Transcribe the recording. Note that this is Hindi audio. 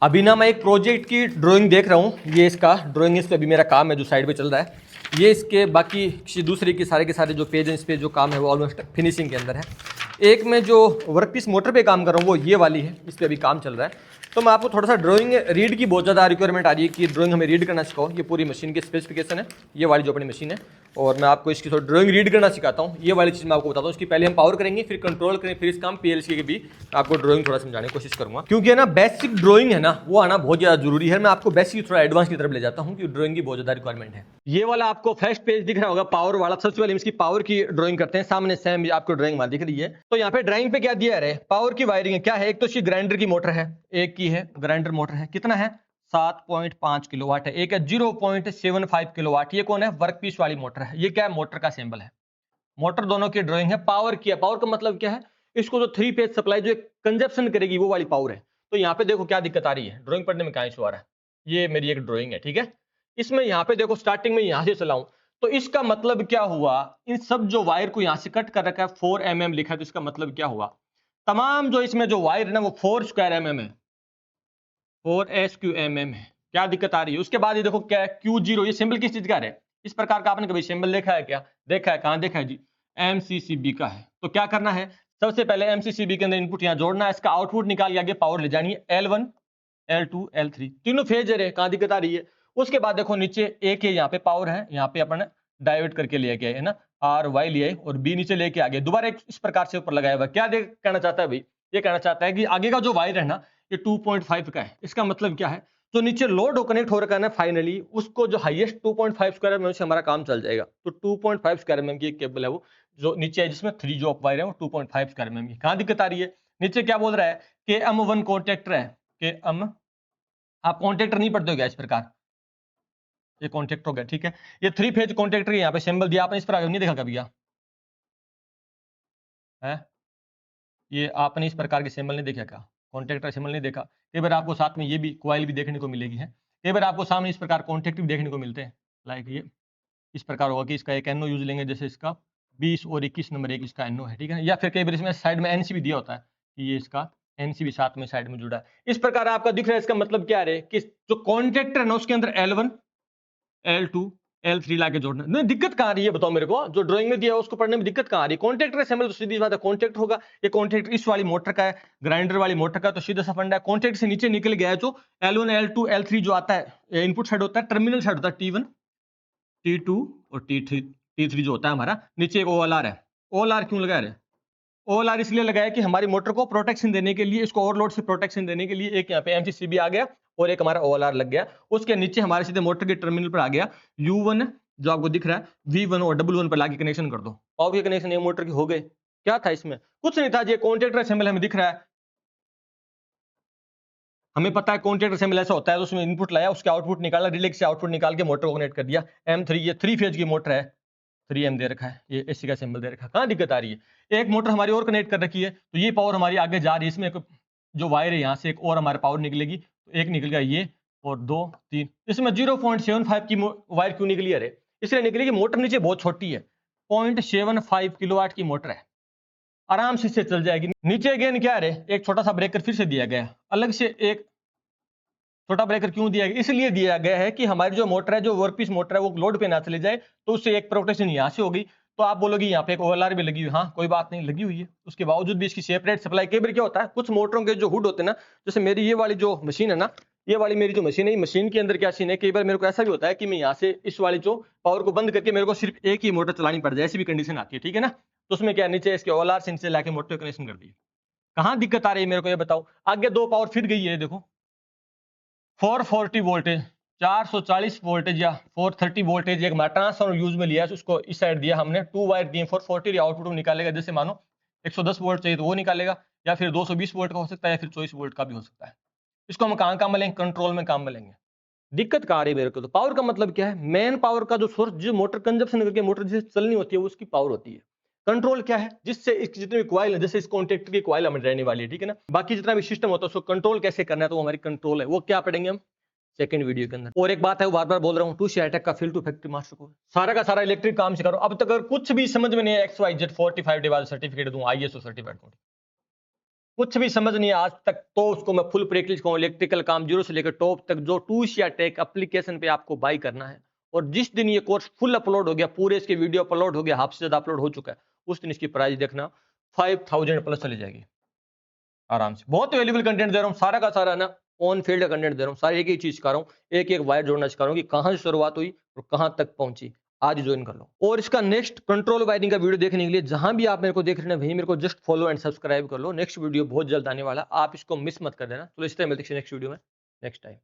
अभी ना मैं एक प्रोजेक्ट की ड्राइंग देख रहा हूँ, ये इसका ड्राइंग, इस पे अभी मेरा काम है जो साइड पे चल रहा है। ये इसके बाकी किसी दूसरे के सारे जो पेज हैं इस पे जो काम है वो ऑलमोस्ट फिनिशिंग के अंदर है। एक में जो वर्कपीस मोटर पे काम कर रहा हूँ वो ये वाली है, इस पर अभी काम चल रहा है। तो मैं आपको थोड़ा सा ड्राइंग रीड की बहुत ज़्यादा रिक्वायरमेंट आ रही है कि ड्राइंग हमें रीड करना सिखाओ। ये पूरी मशीन की स्पेसिफिकेशन है, ये वाली जो अपनी मशीन है, और मैं आपको इसकी थोड़ी ड्राइंग रीड करना सिखाता हूँ। ये वाली चीज़ मैं आपको बताता हूँ। इसकी पहले हम पावर करेंगे, फिर कंट्रोल करेंगे, फिर इस काम पीएलसी के भी आपको ड्राइंग थोड़ा समझाने की कोशिश करूँगा, क्योंकि है ना बेसिक ड्राइंग है ना वो आना बहुत ज़्यादा जरूरी है। मैं आपको बेसिक थोड़ा एडवांस की तरफ ले जाता हूँ कि ड्राइंग की बहुत ज़्यादा रिक्वायरमेंट है। ये वाला आपको फर्स्ट पेज दिख रहा होगा पावर वाला, सबसे पहले इसकी पावर की ड्राइंग करते हैं। सामने सेम आपको ड्राइंग वहां दिख रही है। तो यहाँ पे ड्राइंग पे क्या दिया है, पावर की वायरिंग है। क्या है, एक तो इसकी ग्राइंडर की मोटर है, एक की है ग्राइंडर मोटर है, कितना है 7.5 किलोवाट है, एक है 0.75 किलोवाट। ये कौन है, वर्कपीस वाली मोटर है। ये क्या है, मोटर का सिंबल है। मोटर दोनों की ड्राइंग है। पावर की है, पावर का मतलब क्या है, इसको जो 3 फेज सप्लाई जो कंजप्शन करेगी वो वाली पावर है। तो यहाँ पे देखो क्या दिक्कत आ रही है, ड्राइंग पढ़ने में क्या इशू आ रहा है। ये मेरी एक ड्राइंग है, ठीक है। इसमें यहाँ पे देखो स्टार्टिंग में यहाँ से चलाऊं तो इसका मतलब क्या हुआ, इन सब जो वायर को यहाँ से कट कर रखा है 4 mm लिखा है, तो इसका मतलब क्या हुआ, तमाम जो इसमें जो वायर है ना वो 4 स्क्वायर mm है, 4 SQMM है। क्या दिक्कत आ रही है। उसके बाद ये देखो क्या है, Q0, ये सिंबल किस चीज का है, इस प्रकार का आपने कभी सिंबल देखा है क्या, देखा है, कहां देखा है जी, MCCB का है। तो क्या करना है, सबसे पहले MCCB के अंदर इनपुट यहां जोड़ना है, इसका आउटपुट निकाल के आगे पावर ले जानी है, L1 L2 L3 तीनों फेज है, कहां दिक्कत आ रही है। उसके बाद देखो नीचे एक है, यहाँ पे पावर है, यहाँ पे अपन डाइवर्ट करके ले गए है ना, RY लिए और B नीचे लेके आ गए, दोबारा एक इस प्रकार से ऊपर लगाया हुआ। क्या कहना चाहता है भाई, ये कहना चाहता है कि आगे का जो वायर है ना ये 2.5 का है। इसका मतलब क्या है, जो नीचे लोड कनेक्ट हो रखा है ना फाइनली उसको जो हाईएस्ट 2.5 स्क्वायर एमएम से हमारा काम चल जाएगा। तो 2.5 स्क्वायर एमएम की एक केबल है वो जो नीचे है, जिसमें 3 जो अप वायर है वो 2.5 स्क्वायर एमएम की। कहां दिक्कत आ रही है, नीचे क्या बोल रहा है कि M1 कॉन्ट्रैक्टर है, कि आप कॉन्ट्रैक्टर नहीं पढ़ते हो क्या इस प्रकार, ये कॉन्ट्रैक्टर हो गया, ठीक है। ये 3 फेज कॉन्ट्रैक्टर यहाँ पे सिंबल दिया, आपने इस प्रकार नहीं देखा कभी क्या है, ये आपने इस प्रकार के सिंबल नहीं देखा क्या, कॉन्ट्रैक्टर सिंबल नहीं देखा। कई बार आपको साथ में ये भी कॉइल भी देखने को मिलेगी है, कई बार आपको सामने इस प्रकार कॉन्ट्रैक्ट भी देखने को मिलते हैं। लाइक ये इस प्रकार होगा कि इसका एक एनओ यूज लेंगे, जैसे इसका 20 और 21 नंबर एक इसका एनओ है, ठीक है। या फिर कई बार इसमें साइड में एनसी भी दिया होता है कि ये इसका एनसी भी साथ में साइड में जुड़ा है। इस प्रकार आपका दिख रहा है। इसका मतलब क्या है कि जो कॉन्ट्रैक्टर है ना उसके अंदर L1 L2 L3 लाके जोड़ना। नहीं, दिक्कत कहां आ रही है बताओ मेरे को, जो ड्राइंग में दिया है उसको पढ़ने में दिक्कत कहां आ रही है। कॉन्ट्रैक्टर सिंबल तो सीधी बात है, कॉन्ट्रैक्ट होगा। ये कॉन्ट्रैक्ट इस वाली मोटर का है, ग्राइंडर वाली मोटर का, तो सीधा सा फंडा है। कॉन्ट्रैक्ट से नीचे निकल गया है जो L1 L2 L3 जो आता है, इनपुट साइड होता है, टर्मिनल साइड होता है, T1 T2 और T3 जो होता है हमारा। नीचे एक OLR है। OLR क्यों लगा रहे, OLR इसलिए लगाया कि हमारी मोटर को प्रोटेक्शन देने के लिए, इसको ओवरलोड से प्रोटेक्शन देने के लिए एक यहाँ पे MCCB आ गया और एक हमारा OLR लग गया। उसके नीचे हमारे सीधे मोटर के टर्मिनल पर आ गया U1 जो आपको दिख रहा है, V1 और W1 पर लाके कनेक्शन कर दो। पावर के कनेक्शन एक मोटर के हो गए। क्या था इसमें, कुछ नहीं था, ये कॉन्ट्रैक्टर सिंबल हमें दिख रहा है, हमें पता है कॉन्ट्रैक्टर सिंबल ऐसा होता है। तो उसमें इनपुट लाया, उसके आउटपुट निकाला, रिले से आउटपुट निकाल के मोटर को कनेक्ट कर दिया। M3 ये 3 फेज की मोटर है, 3M दे रखा है, ये AC का सिंबल दे रखा है। कहां दिक्कत आ रही है, एक मोटर हमारी और कनेक्ट कर रखी है, तो ये पावर हमारी आगे जा रही है। इसमें एक जो वायर है यहाँ से एक और हमारे पावर निकलेगी, तो एक निकल गया ये और 2 3। इसमें 0.75 की वायर क्यों निकली, अरे इसलिए निकली कि मोटर नीचे बहुत छोटी है, 0.75 किलोवाट की मोटर है, आराम से इससे चल जाएगी। नीचे अगेन क्या है, एक छोटा सा ब्रेकर फिर से दिया गया है, अलग से एक छोटा ब्रेकर क्यों दिया गया, इसलिए दिया गया है कि हमारी जो मोटर है, जो वर्कपीस मोटर है, वो लोड पे ना चले जाए, तो उससे एक प्रोटेक्शन यहाँ से होगी। तो आप बोलोगे यहाँ पे एक OLR भी लगी हुई, हाँ कोई बात नहीं लगी हुई है, उसके बावजूद भी इसकी सेपरेट सप्लाई। कई बार क्या होता है, कुछ मोटरों के जो हुड होते हैं ना, जैसे मेरी ये वाली जो मशीन है ना, ये वाली मेरी जो मशीन है, मशीन के अंदर क्या सीन है, कई बार मेरे को ऐसा भी होता है कि मैं यहाँ से इस वाली जो पावर को बंद करके मेरे को सिर्फ एक ही मोटर चलानी पड़ जाए, ऐसी भी कंडीशन आती है, ठीक है ना। तो उसमें क्या नीचे इसके OLR से नीचे लाके मोटर कनेक्शन कर दी। कहाँ दिक्कत आ रही है मेरे को ये बताओ। आगे 2 पावर फिर गई है, देखो 440 वोल्टेज, 440 वोल्टेज या 430 वोल्टेज एक हमारा ट्रांसफार्मर यूज में लिया है, उसको इस साइड दिया हमने, 2 वायर दिए, 440 आउटपुट निकालेगा। जैसे मानो 110 वोल्ट चाहिए तो वो निकालेगा, या फिर 220 वोल्ट का हो सकता है, या फिर 24 वोल्ट का भी हो सकता है। इसको हम कहाँ काम में लेंगे, कंट्रोल में काम में लेंगे। दिक्कत कहाँ आ रही है मेरे को, तो पावर का मतलब क्या है, मेन पावर का जो सोर्स, जो मोटर कंजप्शन करके मोटर जिसे चलनी होती है वो उसकी पावर होती है। कंट्रोल क्या है, जिससे इसकी जितनी भी कॉइल है, जैसे इस कॉन्टैक्टर की कॉइल हमें रहने वाली है, ठीक है ना। बाकी जितना भी सिस्टम होता है उसको कंट्रोल कैसे करना है, तो वो हमारी कंट्रोल है, वो क्या पढ़ेंगे हम सेकंड वीडियो के अंदर। और एक बात है, वो बार बार बोल रहा हूँ, टू हाईटेक का field to factory master course, सारा का सारा इलेक्ट्रिक काम सिखा रहा हूं। अब तक अगर कुछ भी समझ में नहीं है, XYZ 45 डे बाद सर्टिफिकेट दूं, ISO सर्टिफाइड दूं। कुछ भी समझ नहीं है आज तक, तो उसको मैं फुल पैकेज कहूँ, इलेक्ट्रिकल काम जीरो से लेकर टॉप तक, जो टूल्स या टेक एप्लीकेशन पे आपको बाई करना है। और जिस दिन ये कोर्स फुल अपलोड हो गया, पूरे इसके वीडियो अपलोड हो गया, हाफ से ज़्यादा अपलोड हो चुका है, उस दिन इसकी प्राइस देखना 5000 प्लस चली जाएगी आराम से। बहुत वैल्यूबल कंटेंट दे रहा हूँ, सारा का सारा ना ऑन फील्ड का कंटेंट दे रहा हूँ, सारी एक ही चीज सिखा रहा हूँ, एक एक वायर जोड़ना सिखा रहा हूँ कि कहाँ से शुरुआत हुई और कहाँ तक पहुंची। आज ज्वाइन कर लो। और इसका नेक्स्ट कंट्रोल वायरिंग का वीडियो देखने के लिए जहां भी आप मेरे को देख रहे हैं, वहीं मेरे को जस्ट फॉलो एंड सब्सक्राइब कर लो। नेक्स्ट वीडियो बहुत जल्द आने वाला, आप इसको मिस मत कर देना। तो इस तरह मिलते हैं नेक्स्ट वीडियो में नेक्स्ट टाइम।